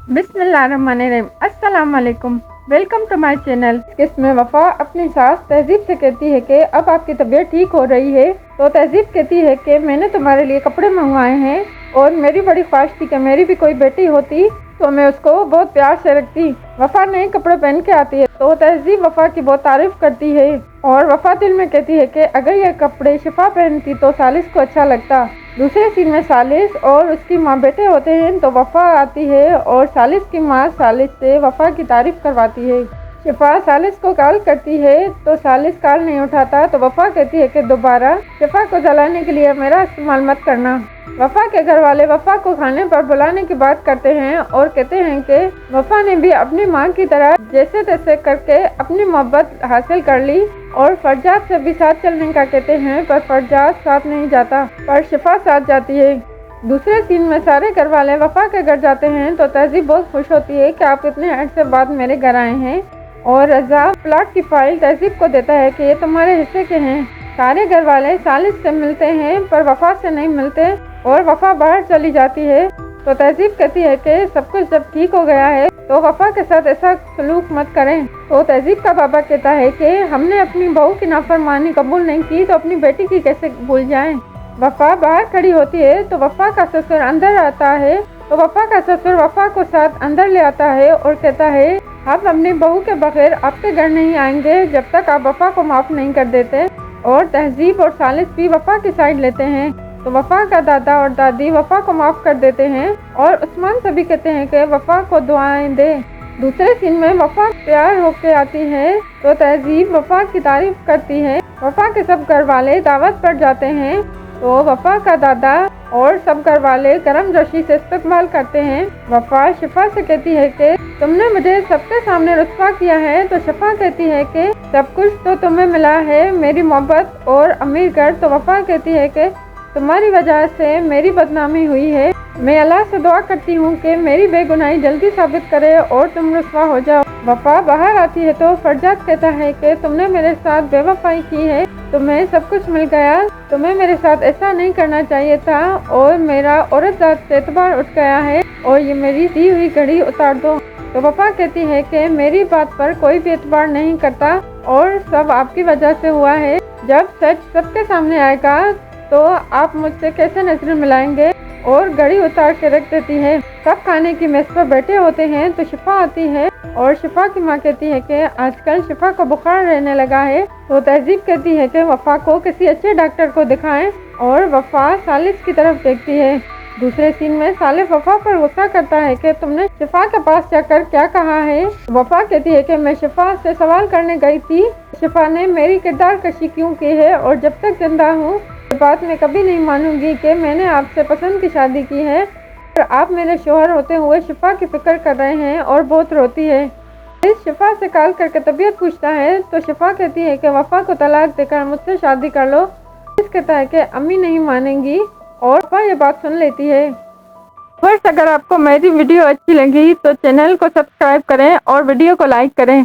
बिस्मिल्लाहिर्रहमानिर्रहीम। अस्सलाम वालेकुम, वेलकम टू माय चैनल। इसमें वफ़ा अपनी सास तहजीब से कहती है कि अब आपकी तबीयत ठीक हो रही है, तो तहजीब कहती है कि मैंने तुम्हारे लिए कपड़े मंगवाए हैं और मेरी बड़ी ख्वाहिश थी कि मेरी भी कोई बेटी होती तो मैं उसको बहुत प्यार से रखती। वफ़ा नए कपड़े पहन के आती है तो तहजीब वफ़ा की बहुत तारीफ करती है और वफ़ा दिल में कहती है कि अगर ये कपड़े शिफा पहनती तो सालिस को अच्छा लगता। दूसरे सीन में सालिस और उसकी माँ बेटे होते हैं तो वफ़ा आती है और सालिस की माँ सालिस से वफ़ा की तारीफ करवाती है। शिफा सालिस को कॉल करती है तो सालिस कॉल नहीं उठाता तो वफ़ा कहती है कि दोबारा शिफा को जलाने के लिए मेरा इस्तेमाल मत करना। वफ़ा के घर वाले वफ़ा को खाने पर बुलाने की बात करते हैं और कहते हैं कि वफ़ा ने भी अपनी माँ की तरह जैसे तैसे करके अपनी मोहब्बत हासिल कर ली और फरजाद से भी साथ चलने का कहते हैं, पर फरजाद साथ नहीं जाता, पर शिफा साथ जाती है। दूसरे सीन में सारे घर वाले वफ़ा के घर जाते हैं तो तहजीब बहुत खुश होती है कि आप इतने अर्से बाद मेरे घर आए हैं और रज़ा प्लाट की फाइल तहजीब को देता है कि ये तुम्हारे हिस्से के हैं। सारे घर वाले सालिस से मिलते हैं पर वफ़ा से नहीं मिलते और वफ़ा बाहर चली जाती है तो तहजीब कहती है कि सब कुछ जब ठीक हो गया है तो वफ़ा के साथ ऐसा सलूक मत करें। तो तहजीब का बाबा कहता है कि हमने अपनी बहू की नाफरमानी कबूल नहीं की तो अपनी बेटी की कैसे भूल जाएं। वफ़ा बाहर खड़ी होती है तो वफ़ा का ससुर अंदर आता है तो वफ़ा का ससुर वफ़ा को साथ अंदर ले आता है और कहता है हम अपनी बहू के बगैर आपके घर नहीं आएंगे जब तक आप वफ़ा को माफ़ नहीं कर देते। और तहजीब और सालिस भी वफ़ा की साइड लेते हैं तो वफ़ा का दादा और दादी वफ़ा को माफ़ कर देते हैं और उस्मान से भी कहते हैं कि वफ़ा को दुआएं दे। दूसरे सीन में वफ़ा तैयार होकर आती है तो तहजीब वफ़ा की तारीफ करती है। वफ़ा के सब घर वाले दावत पर जाते हैं तो वफ़ा का दादा और सब घर वाले गर्म जोशी से इस्तकबाल करते हैं। वफ़ा शिफा से कहती है कि तुमने मुझे सबके सामने रुस्वा किया है तो शिफा कहती है कि सब कुछ तो तुम्हें मिला है, मेरी मोहब्बत और अमीर घर। तो वफ़ा कहती है कि तुम्हारी वजह से मेरी बदनामी हुई है, मैं अल्लाह से दुआ करती हूँ कि मेरी बेगुनाही जल्दी साबित करे और तुम रुस्वा हो जाओ। वफ़ा बाहर आती है तो फरजाद कहता है कि तुमने मेरे साथ बेवफाई की है, तुम्हें सब कुछ मिल गया, तुम्हें मेरे साथ ऐसा नहीं करना चाहिए था और मेरा औरत जात से एतबार उठ गया है और ये मेरी दी हुई घड़ी उतार दो। तो वफ़ा कहती है कि मेरी बात पर कोई भी एतबार नहीं करता और सब आपकी वजह से हुआ है। जब सच सबके सामने आएगा तो आप मुझसे कैसे नजर मिलाएंगे, और घड़ी उतार के रख देती है। सब खाने की मेज पर बैठे होते हैं तो शिफा आती है और शिफा की माँ कहती है कि आजकल शिफा को बुखार रहने लगा है। तो तहजीब कहती है कि वफ़ा को किसी अच्छे डॉक्टर को दिखाएं और वफ़ा सालिस की तरफ देखती है। दूसरे सीन में सालिस वफ़ा पर गुस्सा करता है कि तुमने शिफा के पास जाकर क्या कहा है। वफ़ा कहती है कि मैं शिफा से सवाल करने गई थी, शिफा ने मेरी किरदार कशी क्यों की है और जब तक जिंदा हूँ बात मैं कभी नहीं मानूंगी कि मैंने आपसे पसंद की शादी की है और आप मेरे शोहर होते हुए शिफा की फिक्र कर रहे हैं और बहुत रोती है। इस शिफा से कॉल करके तबीयत पूछता है तो शिफा कहती है कि वफ़ा को तलाक देकर मुझसे शादी कर लो। इस कहता है कि अम्मी नहीं मानेंगी और वफ़ा ये बात सुन लेती है। बस अगर आपको मेरी वीडियो अच्छी लगी तो चैनल को सब्सक्राइब करें और वीडियो को लाइक करें।